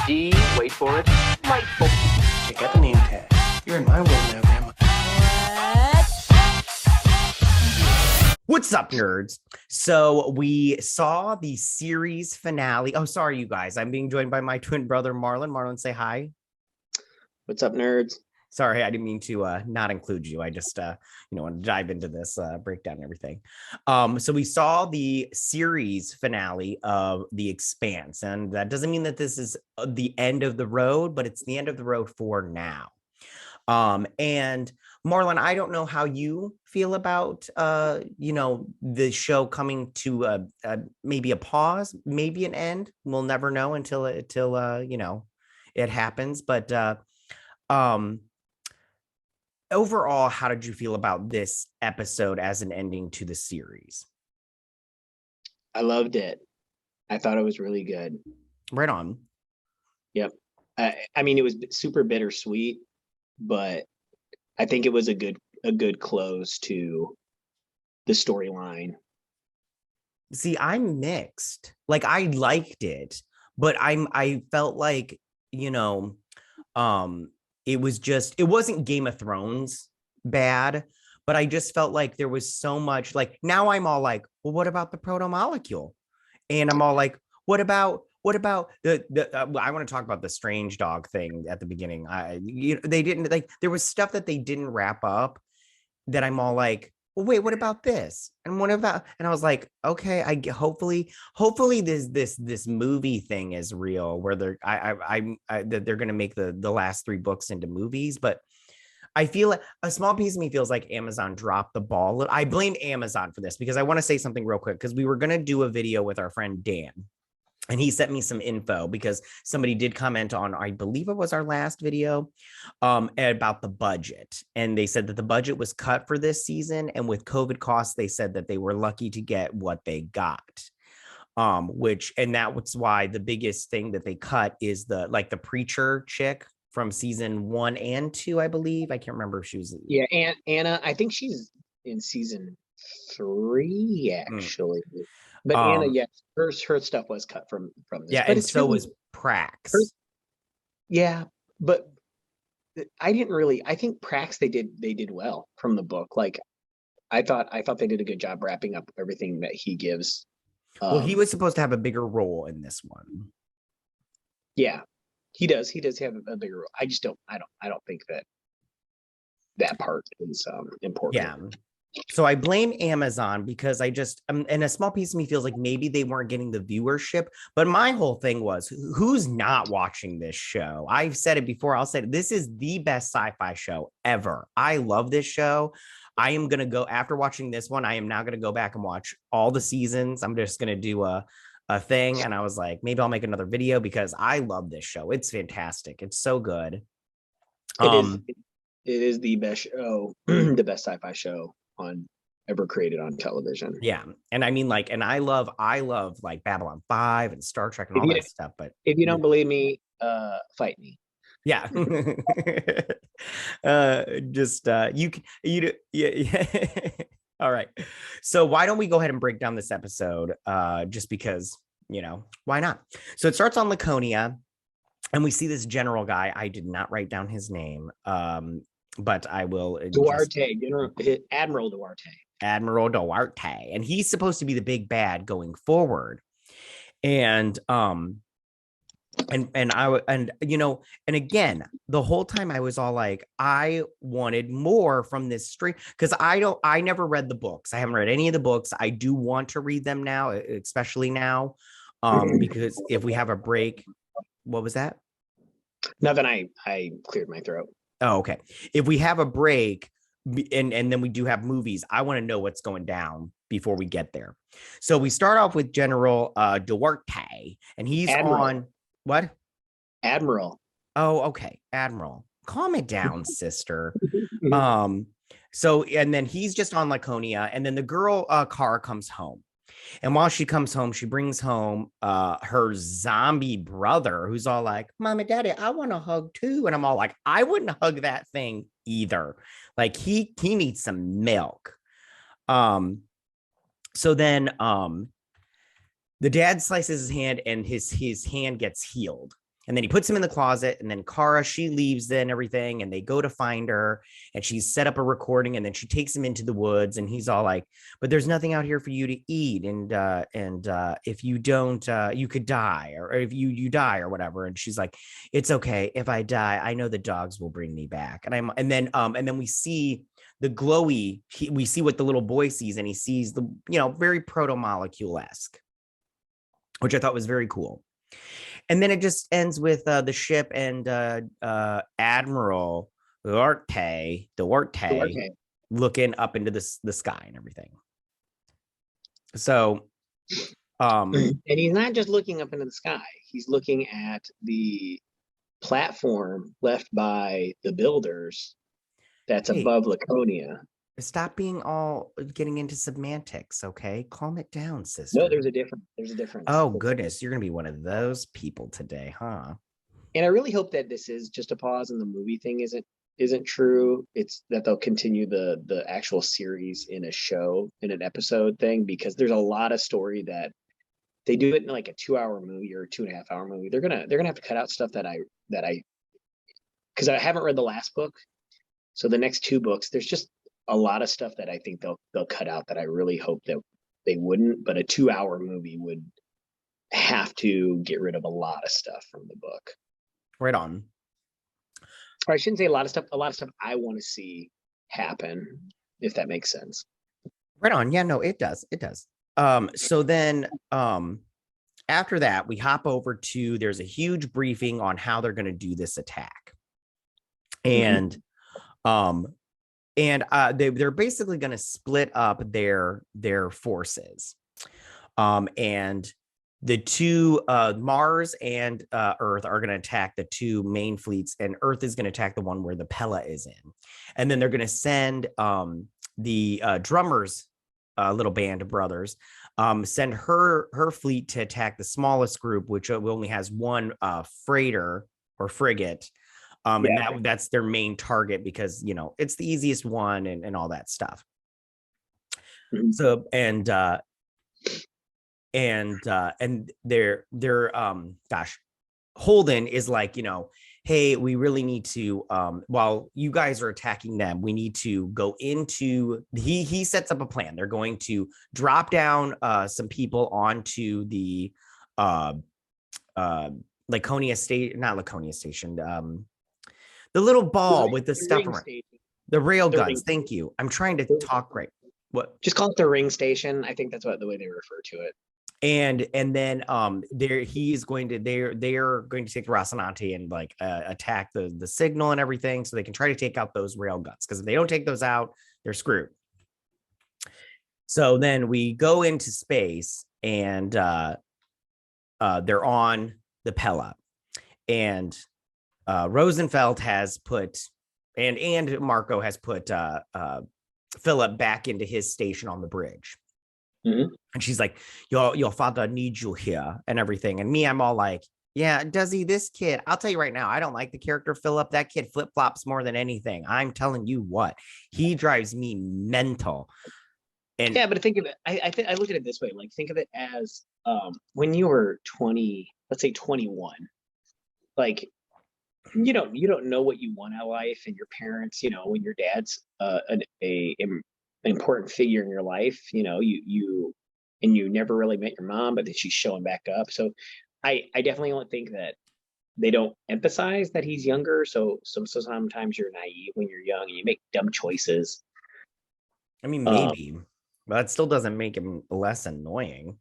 D, wait for it, delightful. Check out the name tag. You're in my world now, Grandma. What's up, nerds? So we saw the series finale. Oh, sorry, you guys. I'm being joined by my twin brother, Marlon. Marlon, say hi. What's up, nerds? Sorry, I didn't mean to not include you. I just want to dive into this breakdown and everything. So we saw the series finale of The Expanse, and that doesn't mean that this is the end of the road, but it's the end of the road for now. And Marlon, I don't know how you feel about the show coming to maybe a pause, maybe an end. We'll never know until it happens. But overall, how did you feel about this episode as an ending to the series? I loved it. I thought it was really good. Right on. Yep. I mean, it was super bittersweet, but I think it was a good close to the storyline. See, I'm mixed. Like, I liked it, but I felt like, it wasn't Game of Thrones bad, but I just felt like there was so much, like, now I'm all like, well, what about the proto molecule? And I'm all like, what about the I want to talk about the strange dog thing at the beginning. They didn't, like, there was stuff that they didn't wrap up that I'm all like, well, wait, what about this? And what about, and I was like, okay, hopefully this movie thing is real, where they're that they're gonna make the last 3 books into movies. But I feel like a small piece of me feels like Amazon dropped the ball. I blame Amazon for this because I want to say something real quick, because we were gonna do a video with our friend Dan. And he sent me some info because somebody did comment on, I believe it was our last video, about the budget. And they said that the budget was cut for this season. And with COVID costs, they said that they were lucky to get what they got. And that was why the biggest thing that they cut is the preacher chick from season 1 and 2, I believe. I can't remember if she was. Yeah, and Anna, I think she's in season 3, actually. But Anna, yes, her stuff was cut from this. Yeah, but and so was Prax. Yeah, but I think Prax they did well from the book. Like, I thought they did a good job wrapping up everything that he gives. Well, he was supposed to have a bigger role in this one. Yeah, he does. He does have a bigger role. I don't think that part is important. Yeah. So I blame Amazon because I just, and a small piece of me feels like maybe they weren't getting the viewership, but my whole thing was, who's not watching this show? I've said it before. I'll say it. This is the best sci-fi show ever. I love this show. I am going to go, after watching this one, I am now going to go back and watch all the seasons. I'm just going to do a thing. And I was like, maybe I'll make another video because I love this show. It's fantastic. It's so good. It is the best show, the best sci-fi show ever created on television. Yeah. And I mean, like, and I love like Babylon 5 and Star Trek and all that stuff. But if you don't believe me, fight me. Yeah. Yeah. All right. So why don't we go ahead and break down this episode? Just because, why not? So it starts on Laconia, and we see this general guy. I did not write down his name. But I will. Duarte, Admiral Duarte. Admiral Duarte, and he's supposed to be the big bad going forward. And again, the whole time I was all like, I wanted more from this story, because I never read the books. I haven't read any of the books. I do want to read them now, especially now, because if we have a break. What was that? Nothing. I cleared my throat. Oh, okay. If we have a break and then we do have movies, I want to know what's going down before we get there. So we start off with General Duarte, and he's Admiral. On what? Admiral. Oh, okay. Admiral. Calm it down, sister. So, and then he's just on Laconia, and then the girl Kara comes home. And while she comes home, she brings home her zombie brother, who's all like, Mommy, Daddy, I want a hug too. And I'm all like, I wouldn't hug that thing either. Like, he needs some milk. So then the dad slices his hand, and his hand gets healed. And then he puts him in the closet, and then Kara, she leaves then everything, and they go to find her, and she's set up a recording, and then she takes him into the woods, and he's all like, but there's nothing out here for you to eat. And if you don't, you could die, or if you die or whatever. And she's like, it's okay. If I die, I know the dogs will bring me back. And then we see the glowy, we see what the little boy sees, and he sees the, very proto-molecule-esque, which I thought was very cool. And then it just ends with the ship and Admiral Duarte looking up into the sky and everything. So, and he's not just looking up into the sky. He's looking at the platform left by the builders that's above Laconia. Stop being all getting into semantics, okay? Calm it down, sister. No, there's a difference. Oh, goodness. You're going to be one of those people today, huh? And I really hope that this is just a pause and the movie thing isn't true. It's that they'll continue the actual series in a show, in an episode thing, because there's a lot of story that they do it in like a 2-hour movie or a 2.5-hour movie. They're gonna have to cut out stuff that I because I haven't read the last book. So the next 2 books, there's just a lot of stuff that I think they'll cut out that I really hope that they wouldn't, but a 2-hour movie would have to get rid of a lot of stuff from the book. Right on. Or I shouldn't say a lot of stuff I want to see happen, if that makes sense. Right on. Yeah, no, it does. So then after that, we hop over to, there's a huge briefing on how they're going to do this attack. And they're basically going to split up their forces. And the two, Mars and Earth, are going to attack the 2 main fleets, and Earth is going to attack the one where the Pella is in. And then they're going to send the drummers, little band of brothers, send her fleet to attack the smallest group, which only has 1 freighter or frigate. And that's their main target, because it's the easiest one and all that stuff. So and they're Holden is like, hey, we really need to, while you guys are attacking them, we need to go into, he sets up a plan. They're going to drop down some people onto the Laconia Station, not Laconia Station, the little ball with the stuff around. The rail guns. Thank you. I'm trying to talk right. What? Just call it the ring station. I think that's the way they refer to it. And then they're going to take Rocinante and like attack the signal and everything, so they can try to take out those rail guns, because if they don't take those out, they're screwed. So then we go into space, and they're on the Pella, and Rosenfeld has put and Marco has put Philip back into his station on the bridge. And she's like, your father needs you here and everything. And me, I'm all like, yeah, does he? This kid, I'll tell you right now, I don't like the character Philip. That kid flip-flops more than anything. I'm telling you what, he drives me mental. And yeah, but think of it, I look at it this way, like think of it as when you were 20, let's say 21, like you don't know what you want out of life, and your parents, when your dad's an important figure in your life, you never really met your mom, but then she's showing back up. So I definitely don't think that they don't emphasize that he's younger. So sometimes you're naive when you're young and you make dumb choices. I mean, maybe, but that still doesn't make him less annoying.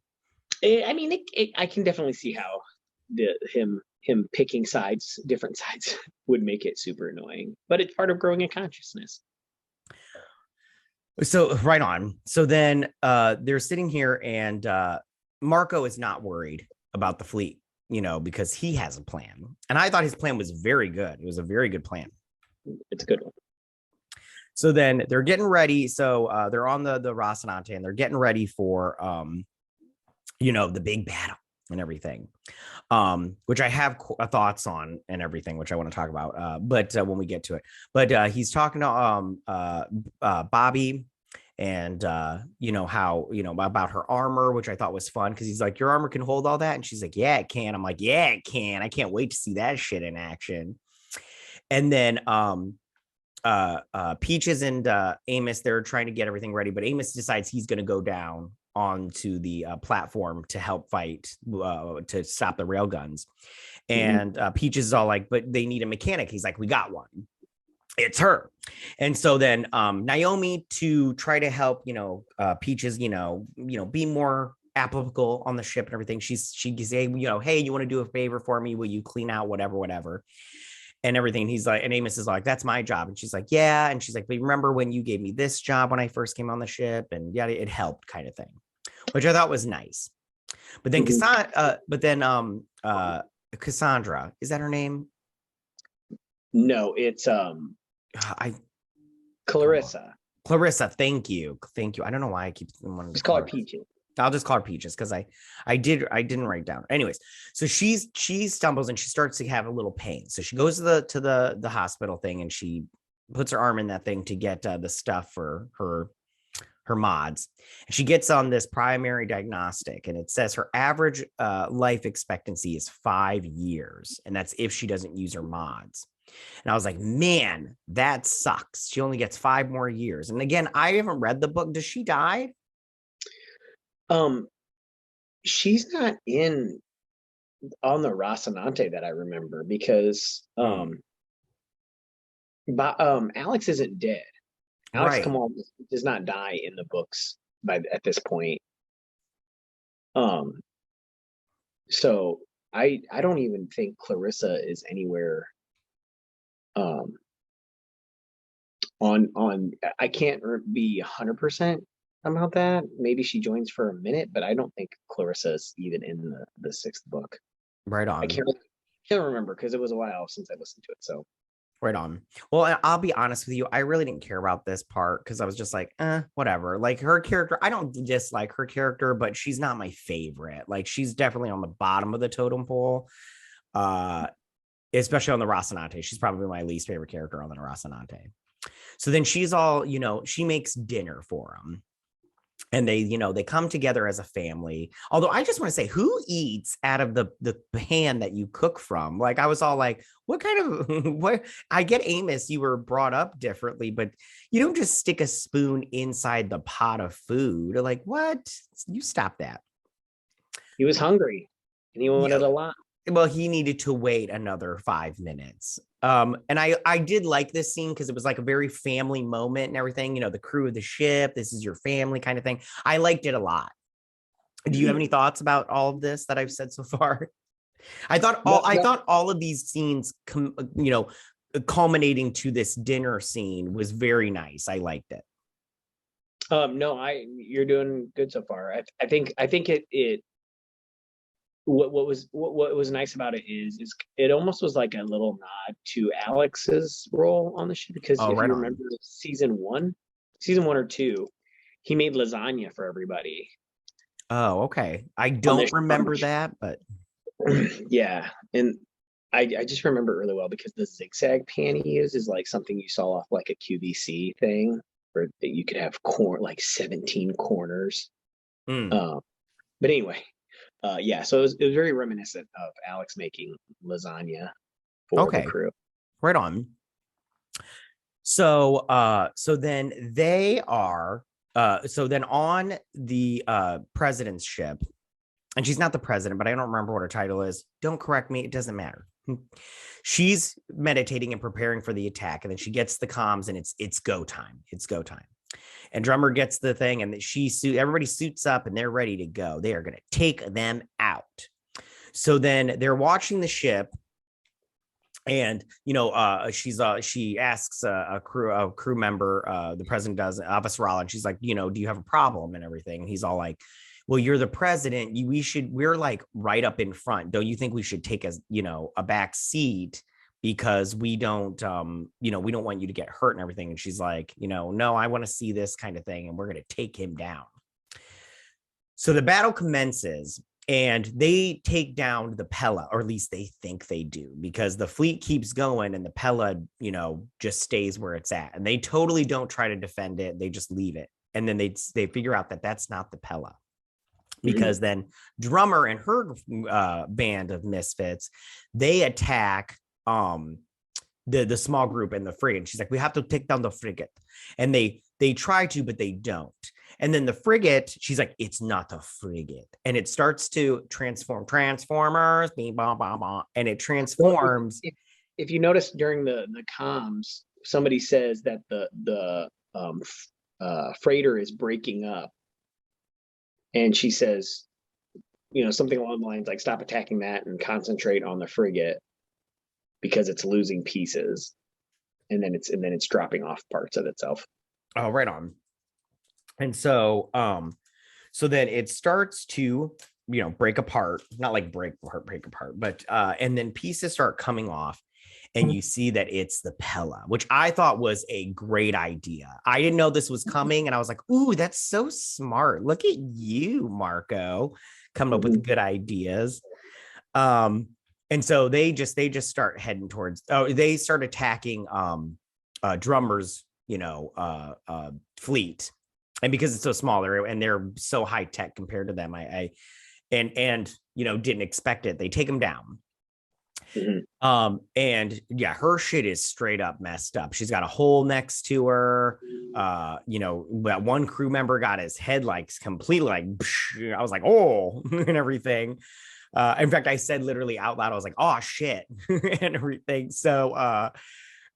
I mean, I can definitely see how him picking different sides would make it super annoying, but it's part of growing a consciousness. So right on. So then they're sitting here, and Marco is not worried about the fleet, because he has a plan. And I thought his plan was very good. It was a very good plan. It's a good one. So then they're getting ready. So they're on the Rocinante, and they're getting ready for, the big battle and everything, which I have thoughts on and everything, which I want to talk about. But when we get to it, but he's talking to Bobby and how about her armor, which I thought was fun because he's like, your armor can hold all that, and she's like, yeah, it can. I'm like, yeah, it can. I can't wait to see that shit in action. And then Peaches and Amos, they're trying to get everything ready, but Amos decides he's going to go down onto the platform to help fight to stop the railguns. And Peaches is all like, but they need a mechanic. He's like, we got one. It's her. And so then Naomi, to try to help Peaches be more applicable on the ship and everything, she say, hey, you want to do a favor for me, will you clean out whatever and everything. He's like, and Amos is like, that's my job. And she's like, yeah. And she's like, but remember when you gave me this job when I first came on the ship? And yeah, it helped, kind of thing, which I thought was nice. But then Cassandra, is that her name? No, it's Clarissa. Clarissa, thank you. I don't know why I keep wanting to call her Peaches. I'll just call her Peaches because I didn't write down. Anyways, so she stumbles and she starts to have a little pain. So she goes to the hospital thing and she puts her arm in that thing to get the stuff for her mods. And she gets on this primary diagnostic and it says her average life expectancy is 5 years, and that's if she doesn't use her mods. And I was like, man, that sucks. She only gets 5 more years. And again, I haven't read the book. Does she die? She's not on the Rocinante that I remember, because Alex isn't dead. Alex Kamal does not die in the books at this point. So I don't even think Clarissa is anywhere on I can't be 100% about that. Maybe she joins for a minute, but I don't think Clarissa is even in the 6th book. Right on. I can't remember because it was a while since I listened to it. So right on. Well, I'll be honest with you, I really didn't care about this part because I was just like, whatever. Like, her character, I don't dislike her character, but she's not my favorite. Like, she's definitely on the bottom of the totem pole. Especially on the Rocinante. She's probably my least favorite character on the Rocinante. So then she's all, she makes dinner for them. And they come together as a family. Although I just want to say, who eats out of the pan that you cook from? Like, I was all like, what kind of, what? I get, Amos, you were brought up differently, but you don't just stick a spoon inside the pot of food. Like, what? You stop that. He was hungry and he wanted a lot. Well, he needed to wait another 5 minutes. And I did like this scene because it was like a very family moment and everything, the crew of the ship, this is your family kind of thing. I liked it a lot. Do you have any thoughts about all of this that I've said so far? I thought all of these scenes, culminating to this dinner scene was very nice. I liked it. No, you're doing good so far. I think it what was nice about it is it almost was like a little nod to Alex's role on the ship, because if you remember season one or two, he made lasagna for everybody. Oh, okay. I don't remember that, but yeah. And I just remember really well because the zigzag pan he used is like something you saw off like a QVC thing where you could have 17 corners. But anyway, yeah, so it was very reminiscent of Alex making lasagna for the crew. Right on. So then they are on the president's ship, and she's not the president, but I don't remember what her title is. Don't correct me, it doesn't matter. She's meditating and preparing for the attack, and then she gets the comms, and it's go time. It's go time. And Drummer gets the thing, and everybody suits up and they're ready to go. They are going to take them out. So then they're watching the ship, and she asks a crew member, the president does, Avasarala, and she's like, do you have a problem and everything? And he's all like, well, you're the president. We're like right up in front. Don't you think we should take a back seat? Because we don't want you to get hurt and everything. And she's like, no, I want to see this kind of thing. And we're going to take him down. So the battle commences and they take down the Pella, or at least they think they do, because the fleet keeps going and the Pella, just stays where it's at. And they totally don't try to defend it. They just leave it and then they figure out that that's not the Pella, because then Drummer and her band of misfits, they attack the small group in the frigate. She's like, we have to take down the frigate, and they try to, but they don't. And then the frigate, she's like, it's not a frigate, and it starts to transformers, bing, bah, bah, bah, and it transforms. If you notice during the comms, somebody says that the freighter is breaking up, and she says, something along the lines like, stop attacking that and concentrate on the frigate because it's losing pieces, and then it's dropping off parts of itself. Oh, right on. And so then it starts to break apart, not like break apart, but and then pieces start coming off, and you see that it's the Pella, which I thought was a great idea. I didn't know this was coming, and I was like, ooh, that's so smart. Look at you, Marco, coming up with good ideas. And so they just start heading towards, they start attacking Drummer's fleet. And because it's so small, and they're so high tech compared to them, I didn't expect it. They take them down. And yeah, her shit is straight up messed up. She's got a hole next to her. That one crew member got his head like completely like, I was like, oh, and everything. In fact, I said literally out loud, I was like, oh shit, and everything. So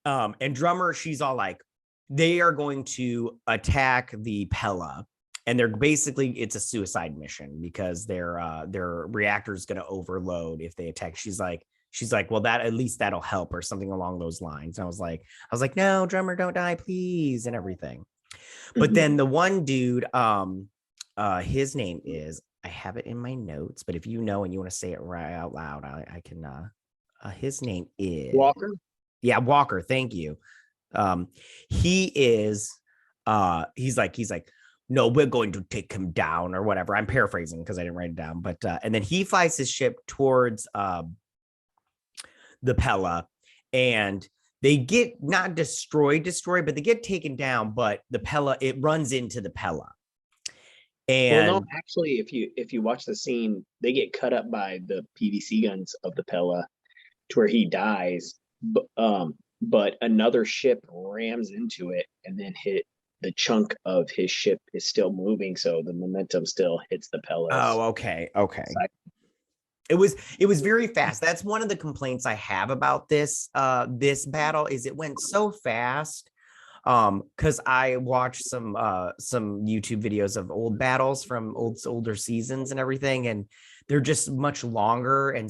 and Drummer, she's all like, they are going to attack the Pella, and it's a suicide mission because their reactor is going to overload if they attack. She's like, well, at least that'll help, or something along those lines. And I was like, no, Drummer, don't die, please, and everything. But then the one dude, his name is, I have it in my notes, but if you know and you want to say it right out loud, I can. His name is Walker. Yeah, Walker. Thank you. He is. He's like, no, we're going to take him down, or whatever. I'm paraphrasing because I didn't write it down. But and then he flies his ship towards the Pella, and they get not destroyed, but they get taken down. But the Pella, it runs into the Pella. And well, no, actually, if you watch the scene, they get cut up by the PVC guns of the Pella to where he dies. But another ship rams into it and then hit the chunk of his ship is still moving, so the momentum still hits the Pella. Oh, okay. It was very fast. That's one of the complaints I have about this battle, is it went so fast. Because I watched some YouTube videos of old battles from older seasons and everything, and they're just much longer, and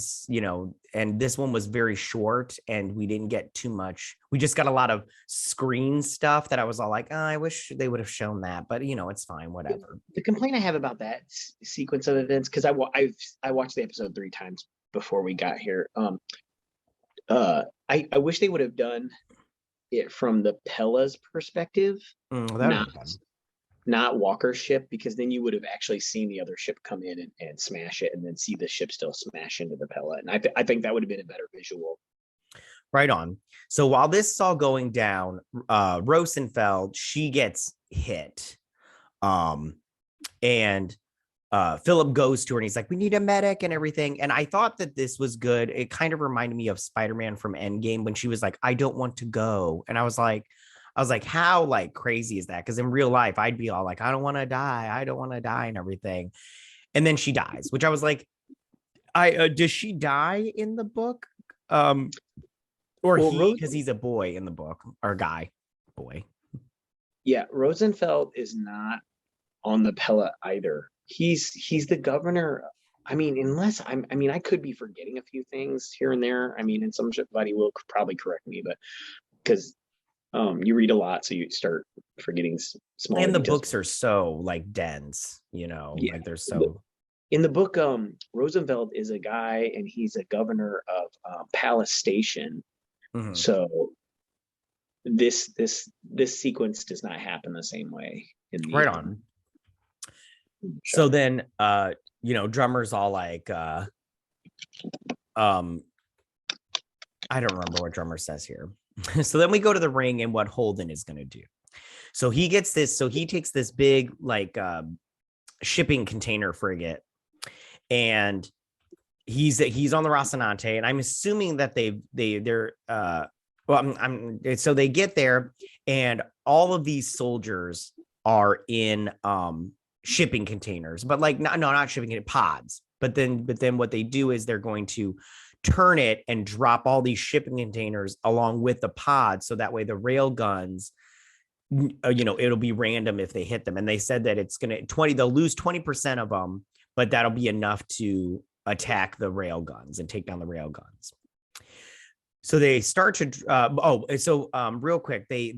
and this one was very short, and we didn't get too much. We just got a lot of screen stuff that I was all like, oh, I wish they would have shown that, but it's fine, whatever. The complaint I have about that sequence of events, because I watched the episode 3 times before we got here. I wish they would have done it from the Pella's perspective, not Walker's ship, because then you would have actually seen the other ship come in and smash it, and then see the ship still smash into the Pella. And I think that would have been a better visual. Right on. So while this is all going down, Rosenfeld, she gets hit. And Philip goes to her and he's like, we need a medic and everything. And I thought that this was good. It kind of reminded me of Spider-Man from Endgame when she was like, I don't want to go. And I was like, how like crazy is that? Because in real life, I'd be all like, I don't want to die and everything. And then she dies, which I was like, does she die in the book? Or because he's a boy in the book, or a guy, boy. Yeah, Rosenfeld is not on the Pella either. He's the governor. I mean, I could be forgetting a few things here and there. I mean, and somebody will probably correct me, but because you read a lot, so you start forgetting small. And the books are so like dense, like they're so. In the book, Rosenfeld is a guy, and he's a governor of Palace Station. Mm-hmm. So this sequence does not happen the same way. Right on. So then, Drummer's all like, I don't remember what Drummer says here. So then we go to the ring and what Holden is going to do. So he gets this. So he takes this big like shipping container frigate, and he's on the Rocinante, and I'm assuming that they're well, so they get there, and all of these soldiers are in shipping containers, but like not shipping in pods. But then what they do is they're going to turn it and drop all these shipping containers along with the pods, so that way the rail guns, it'll be random if they hit them. And they said that it's gonna they'll lose 20% of them, but that'll be enough to attack the rail guns and take down the rail guns. So they start to real quick, they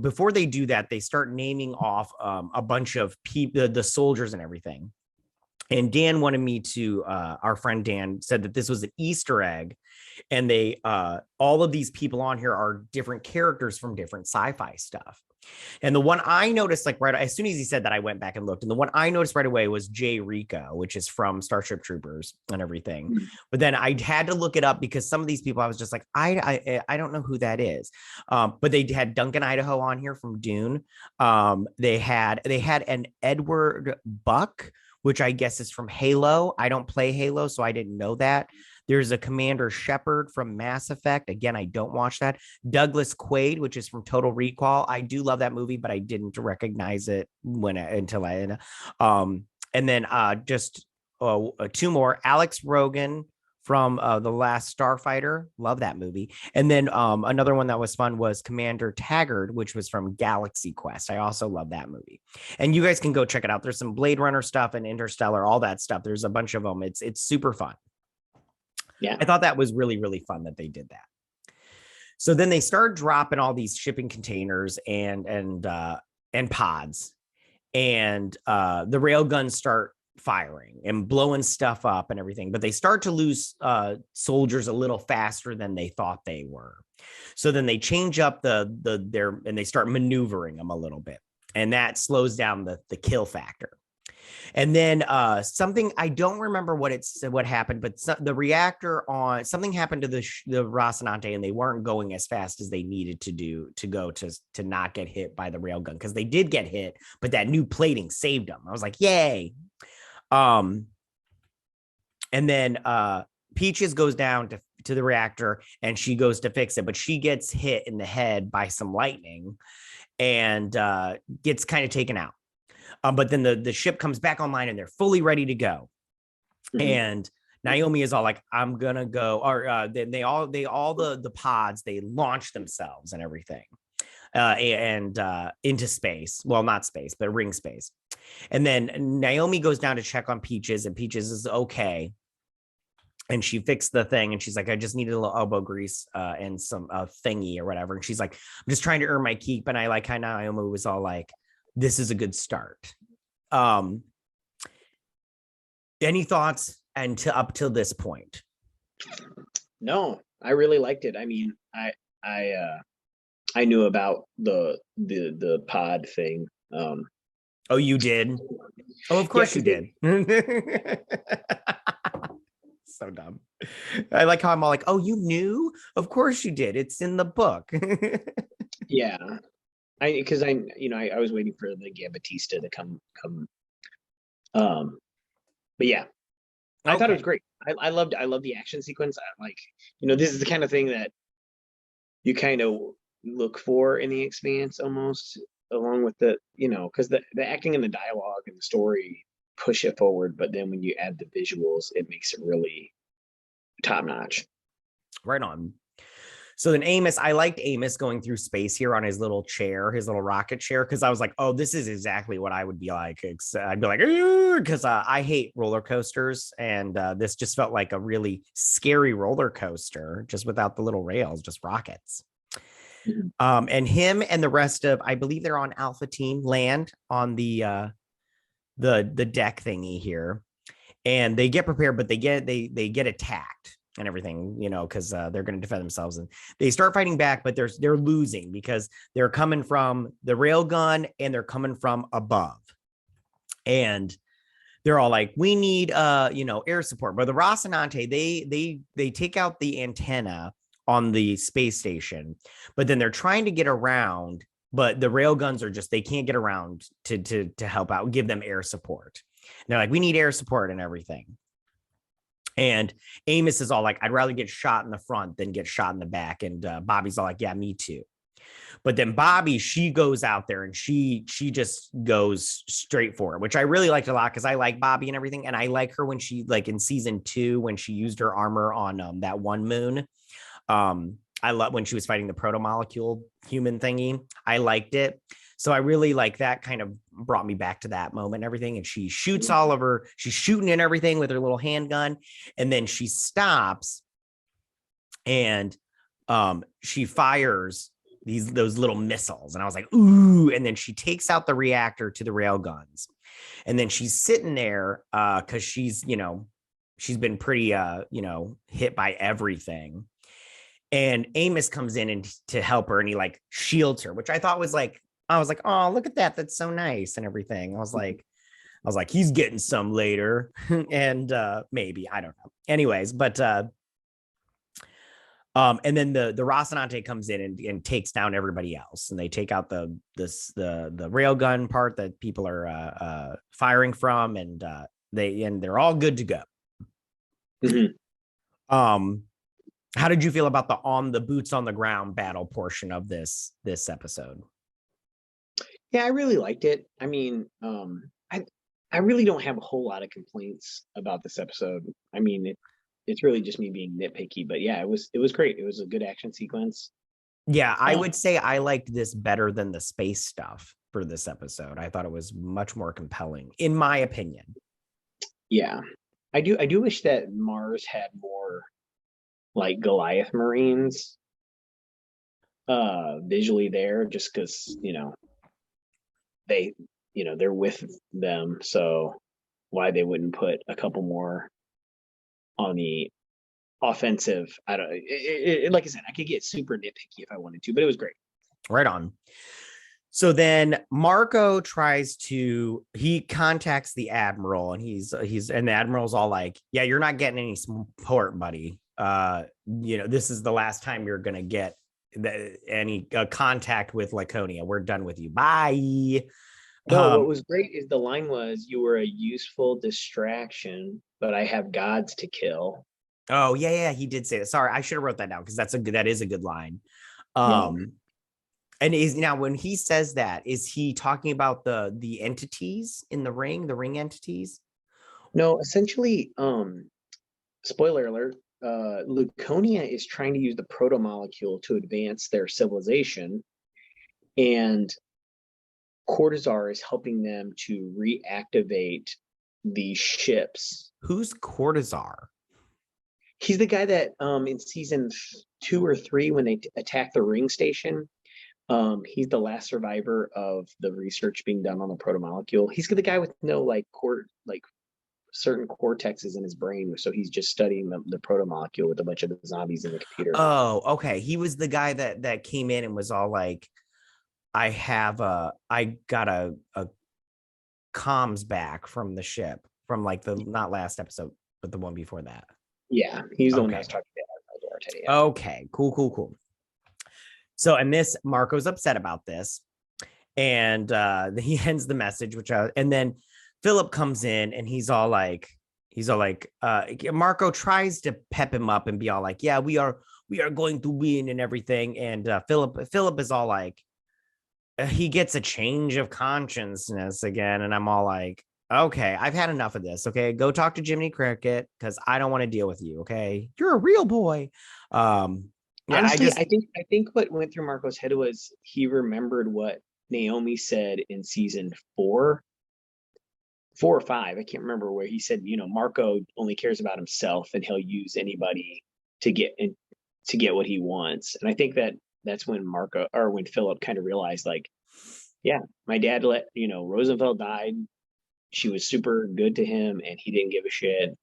before they do that, they start naming off a bunch of people, the soldiers and everything. And Dan wanted me to our friend Dan said that this was an Easter egg, and they all of these people on here are different characters from different sci-fi stuff. And the one I noticed, like right as soon as he said that, I went back and looked, and the one I noticed right away was Jay Rico, which is from Starship Troopers and everything. But then I had to look it up because some of these people I was just like, I don't know who that is. But they had Duncan Idaho on here from Dune. They had an Edward Buck, which I guess is from Halo. I don't play Halo, so I didn't know that. There's a Commander Shepard from Mass Effect. Again, I don't watch that. Douglas Quaid, which is from Total Recall. I do love that movie, but I didn't recognize it until I. And then just two more. Alex Rogan from The Last Starfighter. Love that movie. And then another one that was fun was Commander Taggart, which was from Galaxy Quest. I also love that movie. And you guys can go check it out. There's some Blade Runner stuff and Interstellar, all that stuff. There's a bunch of them. It's super fun. Yeah, I thought that was really, really fun that they did that. So then they start dropping all these shipping containers and pods, and the rail guns start firing and blowing stuff up and everything. But they start to lose soldiers a little faster than they thought they were. So then they change up and they start maneuvering them a little bit, and that slows down the kill factor. And then something, I don't remember what happened, but the reactor on something happened to the Rocinante, and they weren't going as fast as they needed to go to not get hit by the railgun, because they did get hit, but that new plating saved them. I was like, yay. And then Peaches goes down to the reactor, and she goes to fix it, but she gets hit in the head by some lightning and gets kind of taken out. But then the ship comes back online, and they're fully ready to go. Mm-hmm. And Naomi is all like, I'm gonna go, or they all the pods, they launch themselves and everything and into space. Well, not space, but ring space. And then Naomi goes down to check on Peaches, and Peaches is okay. And she fixed the thing, and she's like, I just needed a little elbow grease and some thingy or whatever. And she's like, I'm just trying to earn my keep. And I like how Naomi was all like, this is a good start. Any thoughts up till this point? No, I really liked it. I mean, I knew about the pod thing. Oh, you did? Oh, of course you did. So dumb. I like how I'm all like, oh, you knew? Of course you did. It's in the book. Yeah. Because I was waiting for the Gambatista to come. But yeah, I thought it was great. I loved the action sequence. This is the kind of thing that you kind of look for in the Expanse almost, along with because the acting and the dialogue and the story push it forward. But then when you add the visuals, it makes it really top notch. Right on. So then Amos, I liked Amos going through space here on his little chair, his little rocket chair, because I was like, oh, this is exactly what I would be like. I'd be like, because I hate roller coasters. And this just felt like a really scary roller coaster, just without the little rails, just rockets. Mm-hmm. And him and the rest of, I believe they're on Alpha Team, land on the deck thingy here. And they get prepared, but they get attacked and everything, because they're going to defend themselves, and they start fighting back, but they're losing because they're coming from the railgun and they're coming from above, and they're all like, we need air support. But the Rocinante, they take out the antenna on the space station, but then they're trying to get around but the railguns are just, they can't get around to help out, give them air support. And they're like, we need air support and everything. And Amos is all like, I'd rather get shot in the front than get shot in the back. And Bobby's all like, yeah, me too. But then Bobby, she goes out there and she just goes straight for it, which I really liked a lot because I like Bobby and everything. And I like her when she, like in season 2, when she used her armor on that one moon. I love when she was fighting the proto-molecule human thingy. I liked it. So I really like that, kind of brought me back to that moment and everything. And she shoots all of her, she's shooting and everything with her little handgun. And then she stops and she fires those little missiles. And I was like, ooh. And then she takes out the reactor to the rail guns. And then she's sitting there because she's been pretty hit by everything. And Amos comes in and to help her, and he like shields her, which I thought was like, I was like, oh, look at that. That's so nice and everything. I was like, he's getting some later. And maybe, I don't know. Anyways, but and then the Rocinante comes in and takes down everybody else, and they take out the railgun part that people are firing from, and they're all good to go. Mm-hmm. How did you feel about the boots on the ground battle portion of this episode? Yeah, I really liked it. I mean, I really don't have a whole lot of complaints about this episode. I mean, it's really just me being nitpicky, but yeah, it was great. It was a good action sequence. Yeah, I would say I liked this better than the space stuff for this episode. I thought it was much more compelling, in my opinion. Yeah, I do wish that Mars had more like Goliath Marines visually there, just because they're with them, so why they wouldn't put a couple more on the offensive. I don't like I said, I could get super nitpicky if I wanted to, but it was great. Right on. So then Marco he contacts the Admiral, and and the Admiral's all like, yeah, you're not getting any support, buddy. This is the last time you're gonna get any contact with Laconia. We're done with you. Bye. No, what was great is the line was, you were a useful distraction, but I have gods to kill. Oh, yeah, he did say that. Sorry, I should have wrote that down because that is a good line. And now when he says that, is he talking about the entities in the ring entities? No, essentially, spoiler alert, Laconia is trying to use the proto-molecule to advance their civilization, and Cortazar is helping them to reactivate these ships. Who's Cortazar? He's the guy that in season 2 or 3, when they attack the ring station, he's the last survivor of the research being done on the proto-molecule. He's the guy with no certain cortexes in his brain, so he's just studying the proto-molecule with a bunch of the zombies in the computer. Oh, okay. He was the guy that came in and was all like, I got a comms back from the ship from like the not last episode, but the one before that. Yeah, he's the one that's talking about Duarte. Okay, cool. So, and this Marco's upset about this, and he ends the message, and then Philip comes in, and he's all like, Marco tries to pep him up and be all like, yeah, we are going to win and everything, and Philip is all like, he gets a change of consciousness again, and I'm all like, okay, I've had enough of this. Okay, go talk to Jiminy Cricket because I don't want to deal with you. Okay, you're a real boy. Yeah, honestly, I think what went through Marco's head was he remembered what Naomi said in season 4 or 5. I can't remember, where he said, Marco only cares about himself and he'll use anybody to get what he wants. And I think that's when when Philip kind of realized, like, yeah, my dad Roosevelt died. She was super good to him and he didn't give a shit.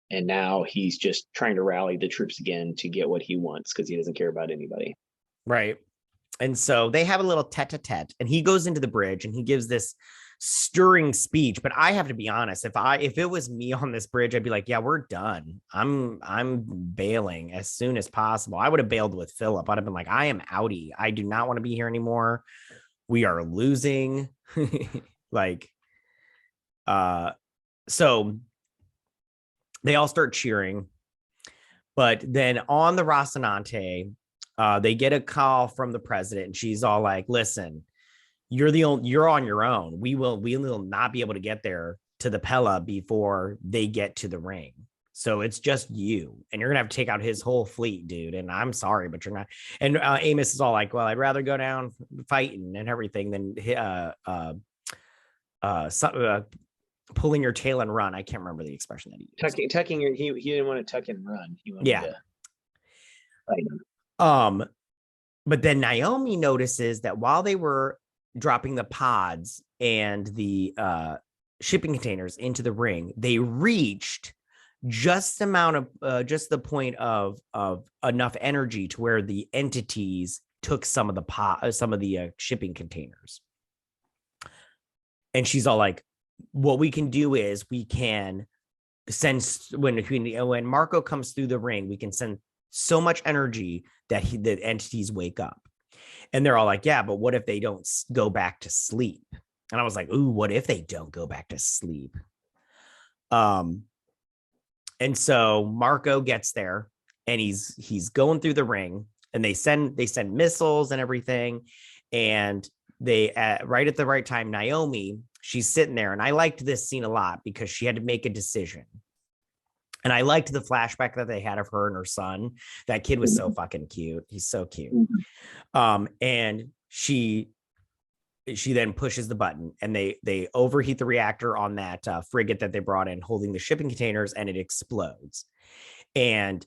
And now he's just trying to rally the troops again to get what he wants because he doesn't care about anybody. Right. And so they have a little tete-a-tete, and he goes into the bridge and he gives this stirring speech. But I have to be honest, if it was me on this bridge, I'd be like, yeah, we're done. I'm bailing as soon as possible. I would have bailed with Philip. I'd have been like, I am outie. I do not want to be here anymore. we are losing. Like, so they all start cheering. But then on the Rocinante, they get a call from the president, and she's all like, listen, you're on your own. We will not be able to get there to the Pella before they get to the ring. So it's just you, and you're gonna have to take out his whole fleet, dude. And I'm sorry, but you're not. And Amos is all like, well, I'd rather go down fighting and everything than pulling your tail and run. I can't remember the expression that he used. Tucking your, he didn't want to tuck and run. He wanted to fight him. But then Naomi notices that while they were dropping the pods and the shipping containers into the ring, they reached just the point of enough energy to where the entities took some of the shipping containers. And she's all like, what we can do is we can send, when Marco comes through the ring, we can send so much energy that the entities wake up. And they're all like, yeah, but what if they don't go back to sleep? And I was like, ooh, what if they don't go back to sleep? And so Marco gets there, and he's going through the ring, and they send missiles and everything. And they right at the right time, Naomi, she's sitting there, and I liked this scene a lot because she had to make a decision. And I liked the flashback that they had of her and her son. That kid was so fucking cute. He's so cute. And she then pushes the button, and they overheat the reactor on that frigate that they brought in holding the shipping containers, and it explodes. And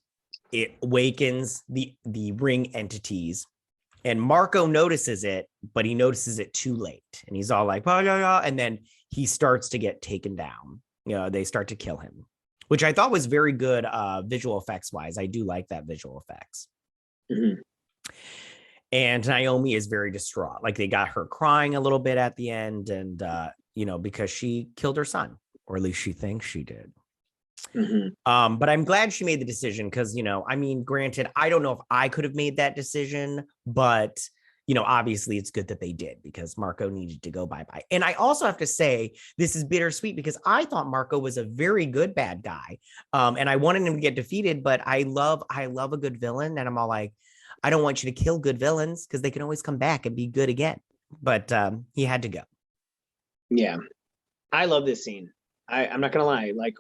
it awakens the ring entities. And Marco notices it, but he notices it too late. And he's all like, oh, yeah. And then he starts to get taken down. They start to kill him, which I thought was very good visual effects wise. I do like that visual effects. Mm-hmm. And Naomi is very distraught. Like, they got her crying a little bit at the end, and because she killed her son, or at least she thinks she did. Mm-hmm. But I'm glad she made the decision because, granted, I don't know if I could have made that decision, but obviously it's good that they did because Marco needed to go bye-bye. And I also have to say, this is bittersweet because I thought Marco was a very good bad guy. And I wanted him to get defeated, but I love a good villain. And I'm all like, I don't want you to kill good villains because they can always come back and be good again. But he had to go. Yeah. I love this scene. I'm not going to lie. Like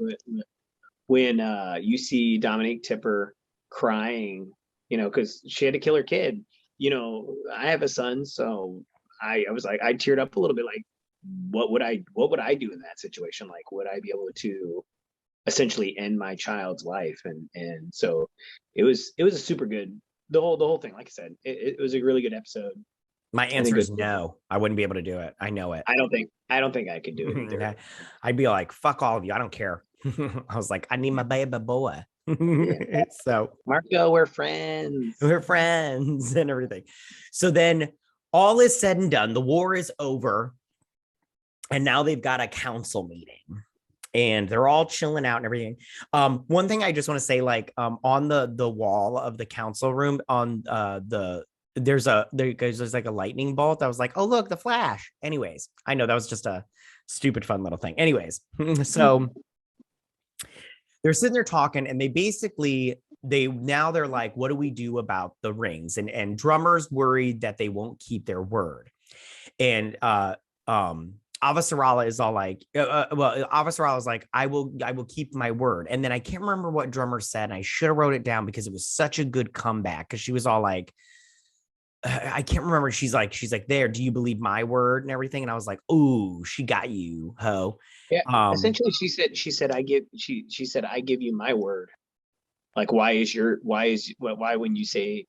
when you see Dominique Tipper crying, because she had to kill her kid. I have a son, so I was like, I teared up a little bit. Like, what would I do in that situation? Like, would I be able to essentially end my child's life? And so it was a super good, the whole thing. Like I said, it was a really good episode. My answer is no. I wouldn't be able to do it. I know it. I don't think I could do it either. I'd be like, fuck all of you. I don't care. I was like, I need my baby boy. Yeah. So Marco, we're friends and everything. So then all is said and done. The war is over. And now they've got a council meeting. And they're all chilling out and everything. One thing I just want to say, like, on the wall of the council room, on there's like a lightning bolt. I was like, oh look, the Flash. Anyways, I know that was just a stupid fun little thing. Anyways, so they're sitting there talking, and they're like, what do we do about the rings? And Drummer's worried that they won't keep their word. And Avasarala is all like, Avasarala is like, I will keep my word. And then I can't remember what Drummer said. And I should have wrote it down because it was such a good comeback. Because she was all like, I can't remember. She's like, there, do you believe my word and everything? And I was like, ooh, she got you, ho. Yeah. Essentially, she said, I give you my word. Like, why when you say,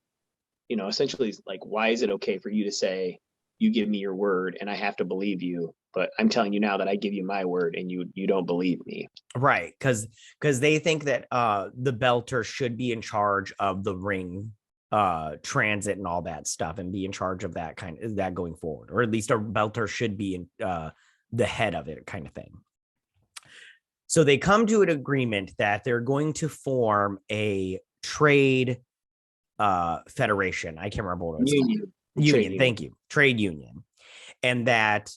essentially, like, why is it okay for you to say you give me your word and I have to believe you? But I'm telling you now that I give you my word and you don't believe me. Right. Because they think that the Belter should be in charge of the ring transit and all that stuff and be in charge of that going forward, or at least a Belter should be in the head of it, kind of thing. So they come to an agreement that they're going to form a trade federation. I can't remember what it was called. Union. Thank you. Trade union. and that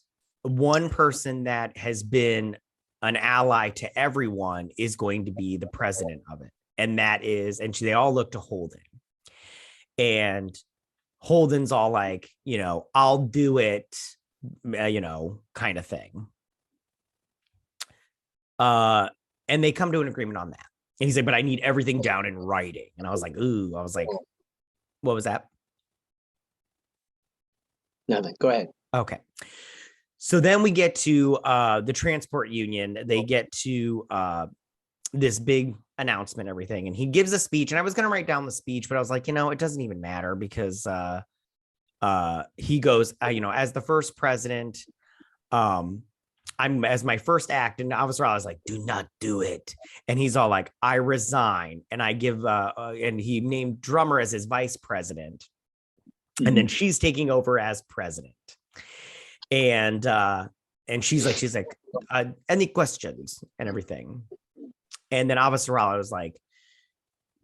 one person that has been an ally to everyone is going to be the president of it. And that is, and they all look to Holden. And Holden's all like, I'll do it, kind of thing. And they come to an agreement on that. And he's like, but I need everything down in writing. And I was like, what was that? Nothing. Go ahead. Okay. So then we get to the transport union. They get to this big announcement, everything. And he gives a speech. And I was going to write down the speech, but I was like, it doesn't even matter because he goes, as the first president, I'm as my first act. And I was like, do not do it. And he's all like, I resign. And I give, and he named Drummer as his vice president. Mm-hmm. And then she's taking over as president. And she's like, any questions and everything. And then Avasarala was like,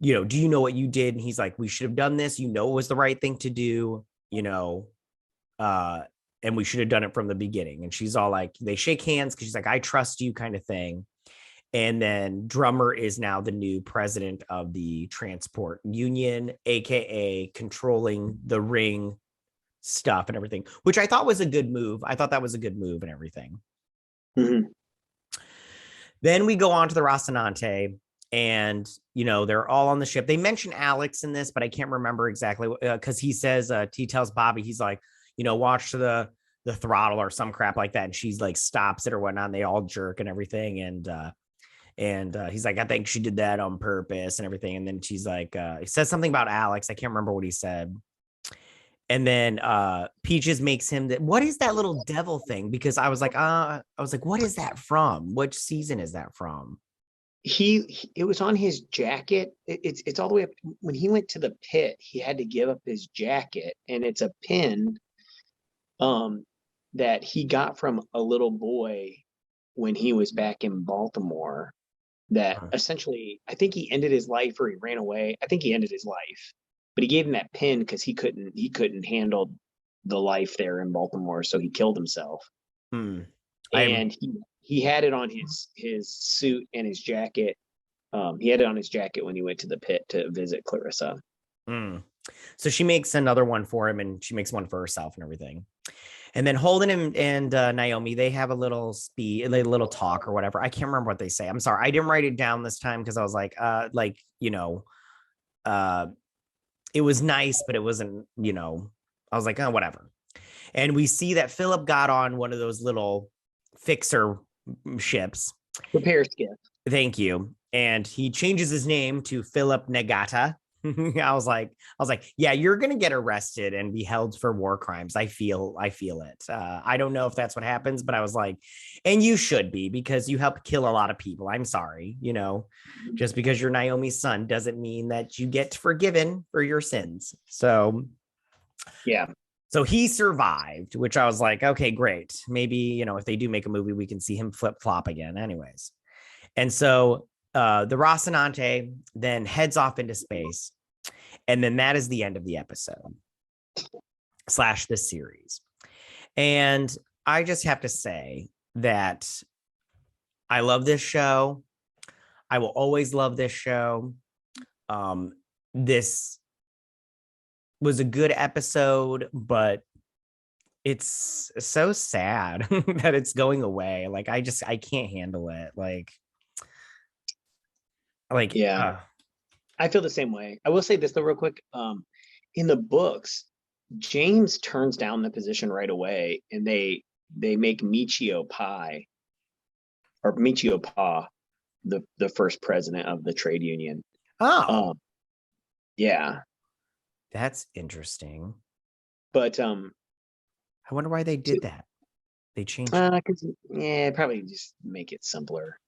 do you know what you did? And he's like, we should have done this. It was the right thing to do, and we should have done it from the beginning. And she's all like, they shake hands because she's like, I trust you kind of thing. And then Drummer is now the new president of the transport union, AKA controlling the ring stuff and everything, which I thought was a good move. I thought that was a good move and everything. Mm-hmm. Then we go on to the Rocinante, and they're all on the ship. They mention Alex in this, but I can't remember exactly because he says he tells Bobby, he's like, watch the throttle or some crap like that, and she's like stops it or whatnot, and they all jerk and everything, and he's like, I think she did that on purpose and everything. And then she's like, he says something about Alex. I can't remember what he said. And then Peaches makes him what is that little devil thing? Because I was like, what is that from? Which season is that from? It was on his jacket. It's all the way up. When he went to the pit, he had to give up his jacket, and it's a pin that he got from a little boy when he was back in Baltimore. That essentially, I think he ended his life, or he ran away. I think he ended his life. But he gave him that pin because he couldn't handle the life there in Baltimore, so he killed himself. And he had it on his suit and his jacket. He had it on his jacket when he went to the pit to visit Clarissa. So she makes another one for him, and she makes one for herself and everything. And then Holden and Naomi, they have a little talk or whatever. I can't remember what they say. I'm sorry, I didn't write it down this time because I was like, it was nice, but it wasn't, I was like, oh, whatever. And we see that Philip got on one of those little fixer ships. Repair skiff. Thank you. And he changes his name to Philip Negata. I was like, yeah, you're going to get arrested and be held for war crimes. I feel it. I don't know if that's what happens, but I was like, and you should be, because you helped kill a lot of people. I'm sorry. Just because you're Naomi's son doesn't mean that you get forgiven for your sins. So, yeah. So he survived, which I was like, okay, great. Maybe, if they do make a movie, we can see him flip flop again anyways. And so the Rocinante then heads off into space. And then that is the end of the episode / the series. And I just have to say that I love this show. I will always love this show. This was a good episode, but it's so sad that it's going away. Like, I can't handle it. Yeah. I feel the same way. I will say this though, real quick. In the books, James turns down the position right away, and they make Michio Pa the first president of the trade union. Oh, yeah, that's interesting. But I wonder why they did that. They changed it. Because probably just make it simpler.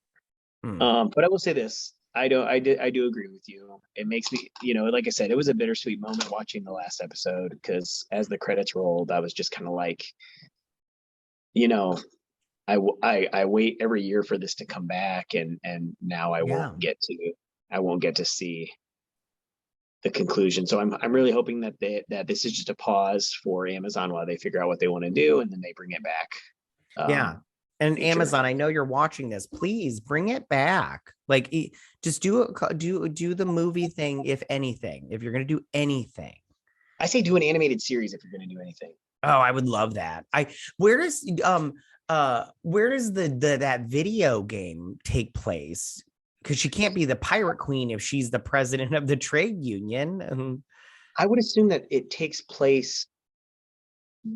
But I will say this. I do agree with you. It makes me, like I said, it was a bittersweet moment watching the last episode, because as the credits rolled, I was just kind of like, I wait every year for this to come back, and now I won't get to see conclusion. So I'm really hoping that this is just a pause for Amazon while they figure out what they want to do, and then they bring it back. Yeah. And future. Amazon, I know you're watching this. Please bring it back. Like, just do the movie thing, if anything. If you're gonna do anything, I say do an animated series if you're going to do anything. oh, I would love that. Where does that video game take place? Because she can't be the pirate queen if she's the president of the trade union. I would assume that it takes place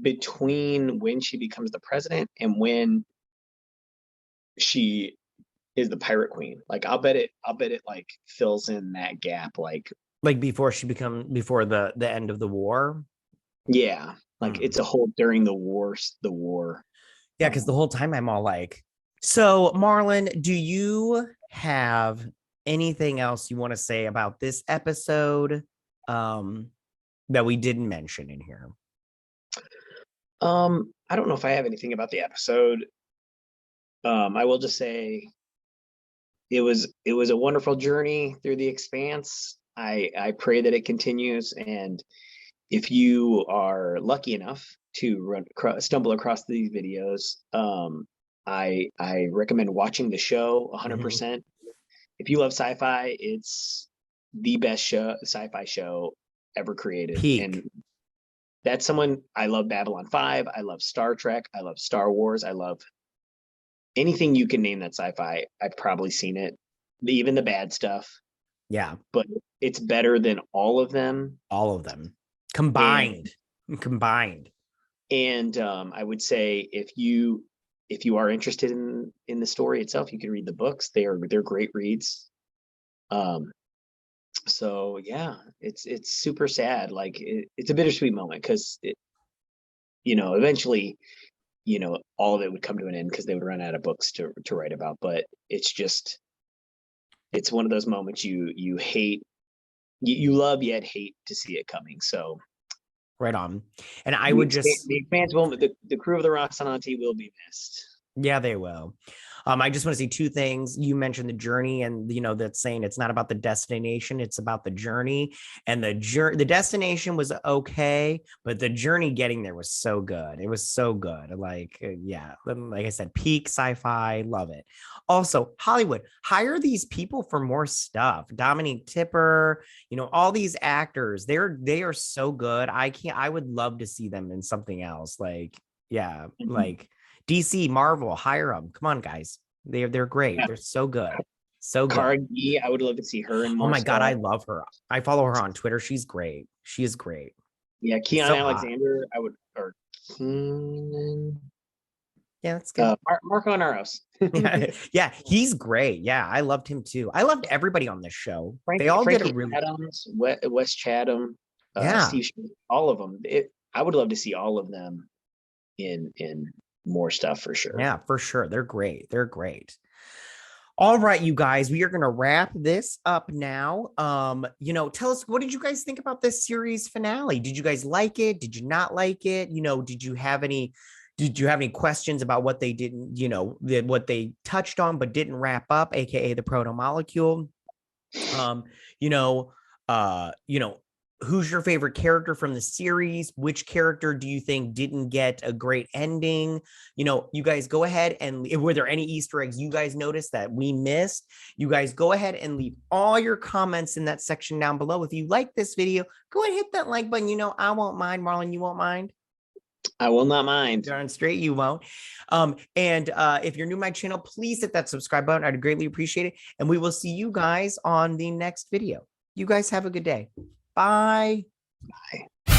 between when she becomes the president and when she is the pirate queen. Like I'll bet it like fills in that gap, like before the end of the war. Yeah, like it's a whole during the war. Yeah, because the whole time I'm all like, so Marlon, do you have anything else you want to say about this episode that we didn't mention in here? I don't know if I have anything about the episode. I will just say it was a wonderful journey through the Expanse. I pray that it continues, and if you are lucky enough to stumble across these videos, I recommend watching the show 100%. If you love sci-fi, it's the best sci-fi show ever created. Peak. And that's someone I love. Babylon 5. I love Star Trek. I love Star Wars. I love anything you can name that sci-fi. I've probably seen it, even the bad stuff. Yeah, but it's better than all of them. All of them combined. And I would say if you are interested in the story itself, you can read the books. They're great reads. So yeah, it's super sad. Like it's a bittersweet moment because eventually, all of it would come to an end because they would run out of books to write about. But it's one of those moments you hate, you love yet hate to see it coming. So right on. And I would just the fans will, the crew of the Roxananti will be missed. Yeah, they will. I just want to say two things. You mentioned the journey, and that's saying it's not about the destination, it's about the journey. And the destination was okay, but the journey getting there was so good. It was so good. Like, yeah, like I said, peak sci-fi, love it. Also, Hollywood, hire these people for more stuff. Dominique Tipper, all these actors, they are so good. I would love to see them in something else. Like, yeah, like DC, Marvel, hire them. Come on, guys. They're great. Yeah. They're so good. So good. Cardi, I would love to see her in more. Oh my God, I love her. I follow her on Twitter. She's great. She is great. Yeah, Keanu Alexander, hot. Or Keenan. Yeah, that's good. Marco Naros. yeah, he's great. Yeah, I loved him too. I loved everybody on this show. They all did a really. Adams, Wes Chatham, Steve, all of them. I would love to see all of them in more stuff for sure. Yeah, for sure. They're great. All right, you guys, we are going to wrap this up now. Tell us, what did you guys think about this series finale? Did you guys like it? Did you not like it? Did you have any questions about what they didn't, what they touched on but didn't wrap up, aka the proto molecule? Who's your favorite character from the series? Which character do you think didn't get a great ending? You guys go ahead and were there any Easter eggs you guys noticed that we missed? You guys go ahead and leave all your comments in that section down below. If you like this video, go ahead and hit that like button. I won't mind. Marlon, you won't mind? I will not mind. Darn straight you won't. If you're new to my channel, please hit that subscribe button. I'd greatly appreciate it. And we will see you guys on the next video. You guys have a good day. Bye. Bye.